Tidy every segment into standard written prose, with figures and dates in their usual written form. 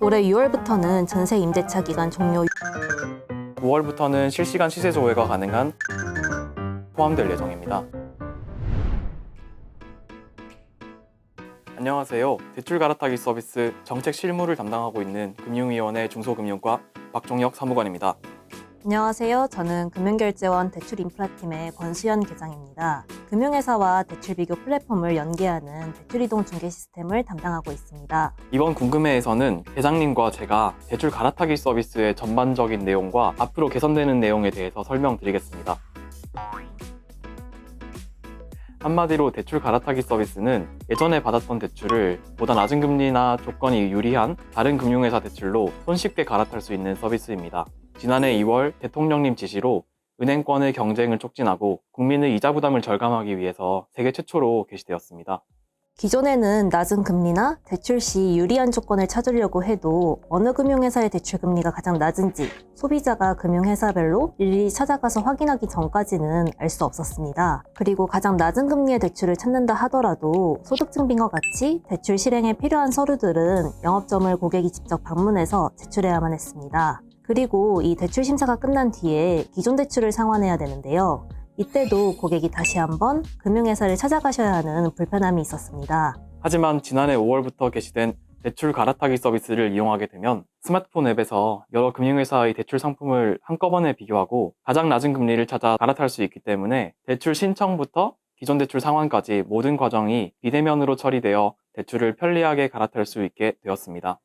올해 6월부터는 전세 임대차 기간 종료 9월부터는 실시간 시세 조회가 가능한 포함될 예정입니다. 안녕하세요. 대출 갈아타기 서비스 정책 실무를 담당하고 있는 금융위원회 중소금융과 박종혁 사무관입니다. 안녕하세요. 저는 금융결제원 대출인프라팀의 권수현 계장입니다. 금융회사와 대출 비교 플랫폼을 연계하는 대출이동 중개 시스템을 담당하고 있습니다. 이번 궁금해에서는 계장님과 제가 대출 갈아타기 서비스의 전반적인 내용과 앞으로 개선되는 내용에 대해서 설명드리겠습니다. 한마디로 대출 갈아타기 서비스는 예전에 받았던 대출을 보다 낮은 금리나 조건이 유리한 다른 금융회사 대출로 손쉽게 갈아탈 수 있는 서비스입니다. 지난해 2월 대통령님 지시로 은행권의 경쟁을 촉진하고 국민의 이자 부담을 절감하기 위해서 세계 최초로 개시되었습니다. 기존에는 낮은 금리나 대출 시 유리한 조건을 찾으려고 해도 어느 금융회사의 대출 금리가 가장 낮은지 소비자가 금융회사별로 일일이 찾아가서 확인하기 전까지는 알 수 없었습니다. 그리고 가장 낮은 금리의 대출을 찾는다 하더라도 소득증빙과 같이 대출 실행에 필요한 서류들은 영업점을 고객이 직접 방문해서 제출해야만 했습니다. 그리고 이 대출 심사가 끝난 뒤에 기존 대출을 상환해야 되는데요. 이때도 고객이 다시 한번 금융회사를 찾아가셔야 하는 불편함이 있었습니다. 하지만 지난해 5월부터 개시된 대출 갈아타기 서비스를 이용하게 되면 스마트폰 앱에서 여러 금융회사의 대출 상품을 한꺼번에 비교하고 가장 낮은 금리를 찾아 갈아탈 수 있기 때문에 대출 신청부터 기존 대출 상환까지 모든 과정이 비대면으로 처리되어 대출을 편리하게 갈아탈 수 있게 되었습니다.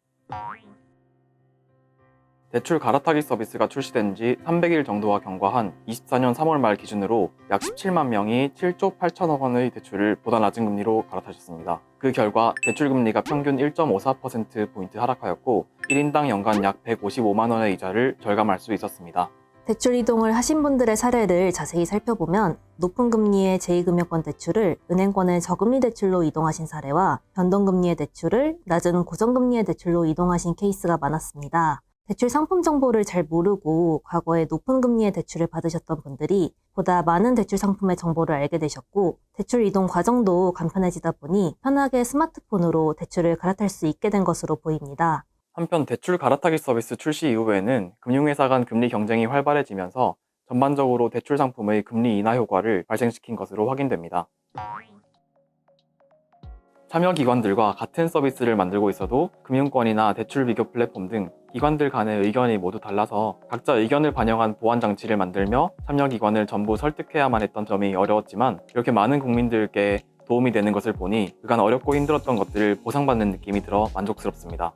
대출 갈아타기 서비스가 출시된 지 300일 정도가 경과한 24년 3월 말 기준으로 약 17만 명이 7조 8천억 원의 대출을 보다 낮은 금리로 갈아타셨습니다. 그 결과 대출 금리가 평균 1.54%포인트 하락하였고 1인당 연간 약 155만 원의 이자를 절감할 수 있었습니다. 대출 이동을 하신 분들의 사례를 자세히 살펴보면 높은 금리의 제2금융권 대출을 은행권의 저금리 대출로 이동하신 사례와 변동금리의 대출을 낮은 고정금리의 대출로 이동하신 케이스가 많았습니다. 대출 상품 정보를 잘 모르고 과거에 높은 금리의 대출을 받으셨던 분들이 보다 많은 대출 상품의 정보를 알게 되셨고 대출 이동 과정도 간편해지다 보니 편하게 스마트폰으로 대출을 갈아탈 수 있게 된 것으로 보입니다. 한편 대출 갈아타기 서비스 출시 이후에는 금융회사 간 금리 경쟁이 활발해지면서 전반적으로 대출 상품의 금리 인하 효과를 발생시킨 것으로 확인됩니다. 참여기관들과 같은 서비스를 만들고 있어도 금융권이나 대출 비교 플랫폼 등 기관들 간의 의견이 모두 달라서 각자 의견을 반영한 보완 장치를 만들며 참여기관을 전부 설득해야만 했던 점이 어려웠지만 이렇게 많은 국민들께 도움이 되는 것을 보니 그간 어렵고 힘들었던 것들을 보상받는 느낌이 들어 만족스럽습니다.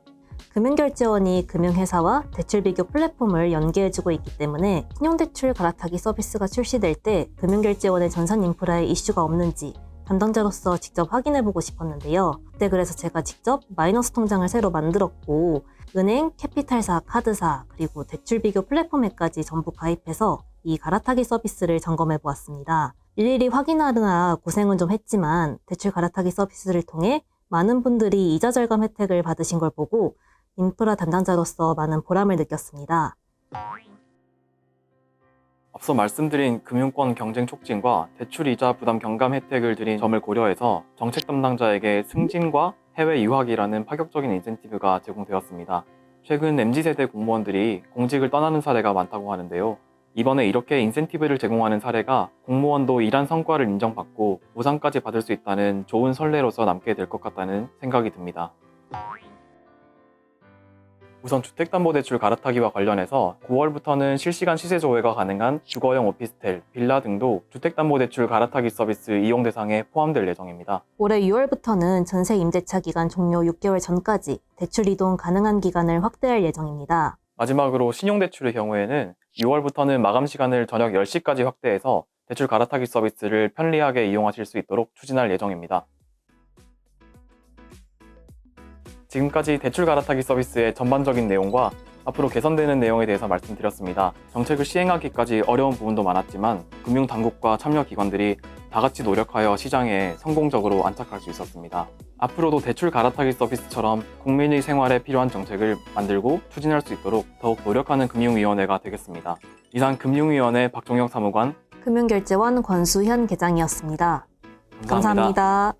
금융결제원이 금융회사와 대출 비교 플랫폼을 연계해주고 있기 때문에 신용대출 갈아타기 서비스가 출시될 때 금융결제원의 전산 인프라에 이슈가 없는지 담당자로서 직접 확인해보고 싶었는데요. 그때 그래서 제가 직접 마이너스 통장을 새로 만들었고 은행, 캐피탈사, 카드사, 그리고 대출 비교 플랫폼에까지 전부 가입해서 이 갈아타기 서비스를 점검해보았습니다. 일일이 확인하느라 고생은 좀 했지만 대출 갈아타기 서비스를 통해 많은 분들이 이자 절감 혜택을 받으신 걸 보고 인프라 담당자로서 많은 보람을 느꼈습니다. 앞서 말씀드린 금융권 경쟁 촉진과 대출 이자 부담 경감 혜택을 드린 점을 고려해서 정책 담당자에게 승진과 해외 유학이라는 파격적인 인센티브가 제공되었습니다. 최근 MZ세대 공무원들이 공직을 떠나는 사례가 많다고 하는데요. 이번에 이렇게 인센티브를 제공하는 사례가 공무원도 일한 성과를 인정받고 보상까지 받을 수 있다는 좋은 선례로서 남게 될 것 같다는 생각이 듭니다. 우선 주택담보대출 갈아타기와 관련해서 9월부터는 실시간 시세 조회가 가능한 주거용 오피스텔, 빌라 등도 주택담보대출 갈아타기 서비스 이용 대상에 포함될 예정입니다. 올해 6월부터는 전세 임대차 기간 종료 6개월 전까지 대출 이동 가능한 기간을 확대할 예정입니다. 마지막으로 신용대출의 경우에는 6월부터는 마감 시간을 저녁 10시까지 확대해서 대출 갈아타기 서비스를 편리하게 이용하실 수 있도록 추진할 예정입니다. 지금까지 대출 갈아타기 서비스의 전반적인 내용과 앞으로 개선되는 내용에 대해서 말씀드렸습니다. 정책을 시행하기까지 어려운 부분도 많았지만 금융당국과 참여기관들이 다 같이 노력하여 시장에 성공적으로 안착할 수 있었습니다. 앞으로도 대출 갈아타기 서비스처럼 국민의 생활에 필요한 정책을 만들고 추진할 수 있도록 더욱 노력하는 금융위원회가 되겠습니다. 이상 금융위원회 박종혁 사무관, 금융결제원 권수현 계장이었습니다. 감사합니다.